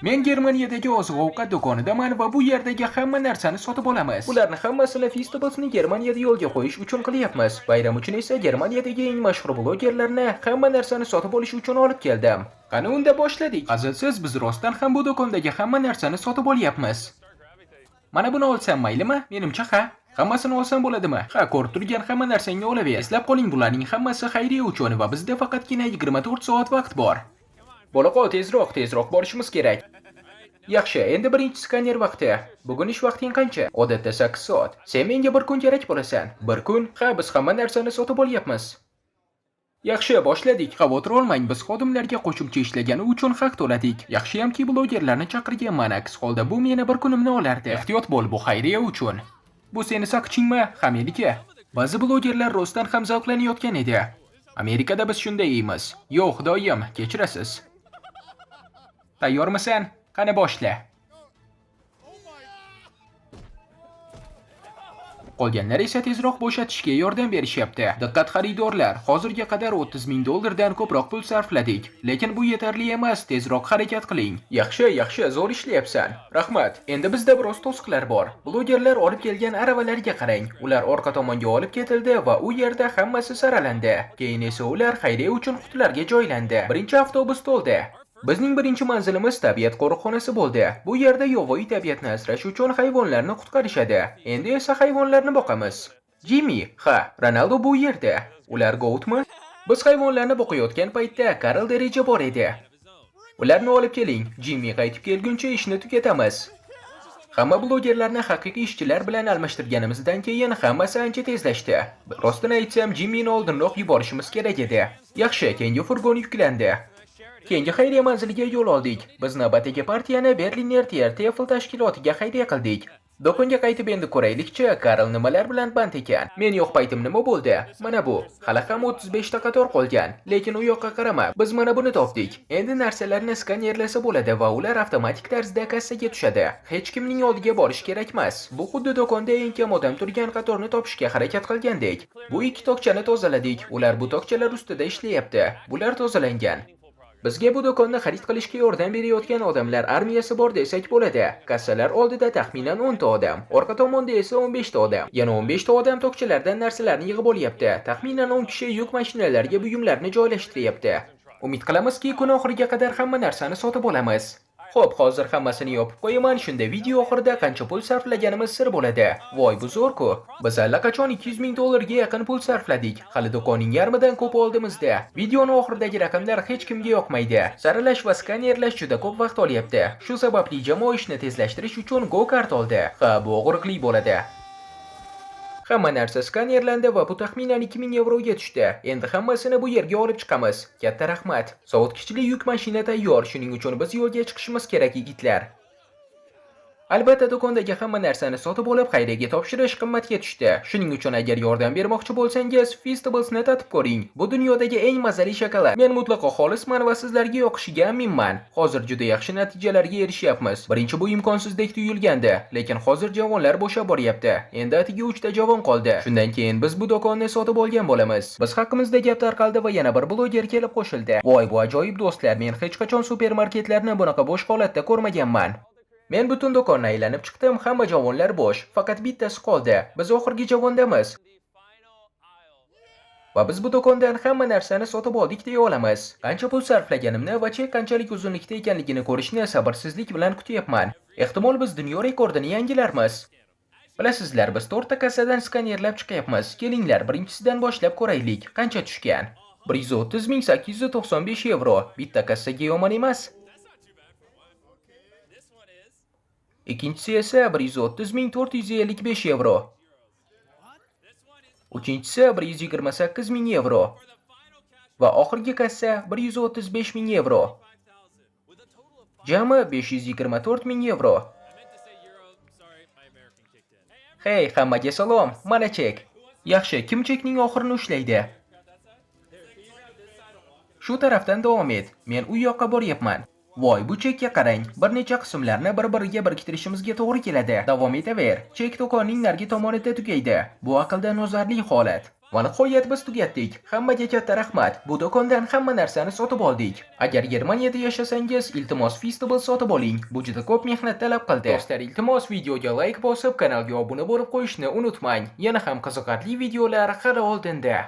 Men Germaniyadagi oziq-ovqat do'konidaman va bu yerdagi hamma narsani sotib olamiz. Bularni hammasini Feastables'ni Germaniyada yo'lga qo'yish uchun qilyapmiz. Bayram uchun esa Germaniyadagi eng mashhur blogerlarni hamma narsani sotib olish uchun olib keldim. Qani unda boshladik. Hazilsiz biz rostdan ham bu do'kondagi hamma narsani sotib olyapmiz. Mana buni olsam maylimi? Menimcha ha. Hammasini olsam bo'ladimi? Ha, ko'rib turgan hamma narsangni olaver. Eslab qoling, bularning hammasi xayriya uchun va bizda faqatgina 24 soat vaqt bor. Bo'laqo, tezroq borishimiz kerak. Yaxshi, endi birinchi skaner vaqti. Bugun ish vaqting qancha? Odatda 8 soat. Sen menga bir kun kerak bo'lasan. Bir kun? Ha, biz hamma narsani sotib olyapmiz. Yaxshi, boshladik. Xavotir olmang, biz xodimlarga qo'shimcha ishlagani uchun haq to'ladik. Yaxshiyamki blogerlarni chaqirganman, aks holda bu meni bir kunimni olardi. Ehtiyot bo'l, bu xayriya uchun. Bu seni saqchingmi? Ha, meniki. Ba'zi blogerlar rostdan ham zavqlanayotgan edi. Amerikada biz shunday deymiz. Yo'q, xudoyim, kechirasiz. Tayyormisan? Qani boshla. Qolganlar esa tezroq bo'shatishga yordam berishyapti. Diqqat xaridorlar, hozirga qadar 30 ming dollardan ko'proq pul sarfladik, lekin bu yetarli emas, tezroq harakat qiling. Yaxshi, zo'r ishlayapsan. Rahmat. Endi bizda biroz to'siqlar bor. Blogerlar olib kelgan aravalarga qarang. Ular orqa tomonga olib ketildi va u yerda hammasi saralandi. Keyin esa ular xayriya uchun qutilarga joylandi. Birinchi avtobus to'ldi. Bizning birinchi manzilimiz tabiat qo'riqxonasi bo'ldi. Bu yerda yovvoyi tabiatni asrash uchun hayvonlarni qutqarishadi. Endi esa hayvonlarni boqamiz. Jimmy, ha, Ronaldo bu yerda. Ular goutmi? Biz hayvonlarni boqayotgan paytda Karl Dereja bor edi. Ularni olib keling. Jimmy qaytib kelguncha ishni tugatamiz. Hamma blogerlarni haqiqiy ishchilar bilan almashtirganimizdan keyin hammasi ancha tezlashdi. Rostini aytsam, Jimmyni oldinroq yuborishimiz kerak edi. Yaxshi, keyingi furgon yuklandi. Keyingi xayriya manziliga yo'l oldik. Biz navbatdagi partiyani Berliner TRTFL tashkilotiga xayriya qildik. Do'konga qaytib endi ko'raylikchi, Karl nimalar bilan band ekan. Men yo'q paytim nima bo'ldi? Mana bu. Hali ham 35 ta qator qolgan. Lekin u yoqqa qarama. Biz mana buni topdik. Endi narsalarni skanerlasa bo'ladi va ular avtomatik tarzda kassaga tushadi. Hech kimning oldiga borish kerak emas. Bu xuddi do'konda eng kam odam turgan qatorni topishga harakat qilgandek. Bu ikki tokchani tozaladik. Ular bu tokchalar ustida ishlayapti. Bular tozalangan. Bizga bu do'konni xarid qilishga yordam berayotgan odamlar armiyasi bor desak bo'ladi. Kassalar oldida taxminan 10 ta odam, orqa tomonda esa 15 ta odam. Yana 15 ta odam tokchalardan narsalarni yig'ib olyapti. Taxminan 10 kishi yuk mashinalariga buyumlarni joylashtiryapti. Umid qilamizki, kun oxiriga qadar hamma narsani sotib olamiz. Xo'p, hozir hammasini yopib qo'yaman. Shunda video oxirida qancha pul sarflaganimiz sir bo'ladi. Voy, bu zo'r-ku. Biz allaqachon 200 ming dollarga yaqin pul sarfladik. Hali do'konning yarmidan ko'p oldimizda. Videoning oxiridagi raqamlar hech kimga yoqmaydi. Saralash va skanerlash juda ko'p vaqt olyapti. Shu sababli jamoa ishni tezlashtirish uchun go-kart oldi. Ha, bu og'riqli bo'ladi. Hamma narsa skanerlandi va bu taxminan 2000 yevroga tushdi. Endi hammasini bu yerga olib chiqamiz. Katta rahmat. Sovutkichli yuk mashina tayyor. Shuning uchun biz yo'lga chiqishimiz kerak, yigitlar. Albatta, do'kondagi hamma narsani sotib olib xayriyaga topshirish qimmatga tushdi. Shuning uchun agar yordam bermoqchi bo'lsangiz, Feastables'ni tatib ko'ring. Bu dunyodagi eng mazali shokolad. Men mutlaqo xolisman va sizlarga yoqishiga aminman. Hozir juda yaxshi natijalarga erishyapmiz. Birinchi bu imkonsizdek tuyulgandi, lekin hozir javonlar bo'shab boryapti. Endi atigi 3 ta javon qoldi. Shundan keyin biz bu do'konni sotib olgan bo'lamiz. Biz haqimizda gap tarqaldi va yana bir bloger kelib qo'shildi. Voy, bu ajoyib do'stlar, men hech qachon supermarketlarni bunaqa bo'sh holatda ko'rmaganman. Men butun do'konni aylanib chiqdim, hamma javonlar bo'sh, faqat bittasi qoldi. Biz oxirgi javondamiz. Va biz bu do'kondan hamma narsani sotib oldik deya olamiz. Qancha pul sarflaganimni va chek qanchalik uzunlikda ekanligini ko'rishni sabrsizlik bilan kutyapman. Ehtimol biz dunyo rekordini yangilarmiz. Bilasizlar, biz 4 ta kassadan skanerlab chiqyapmiz. Kelinglar, birinchisidan boshlab ko'raylik. Qancha tushgan? 130.895 yevro. Bitta kassaga yomon emas. Ikkinchisi esa 130.455 yevro. Uchinchisi 128.000 yevro. Va oxirgi kassa 135.000 yevro. Jami 524.000 yevro. Hey, hammaga salom. Mana chek. Yaxshi, kim chekning oxirini ushlaydi? Shu tarafdan davom et. Men u yoqqa boryapman. Voy, bu chekka qarang. Bir necha qismlarni bir-biriga biriktirishimizga to'g'ri keladi. Davom etaver. Chek do'konning narigi tomonida tugaydi. Bu aqldan ozarli holat. Va nihoyat biz tugatdik. Hammaga katta rahmat. Bu do'kondan hamma narsani sotib oldik. Agar Germaniyada yashasangiz, iltimos Feastable sotib oling. Bu juda ko'p mehnat talab qildi. Do'stlar, iltimos videoga like bosib, kanalga obuna bo'lib qo'yishni unutmang. Yana ham qiziqarli videolar hali oldinda.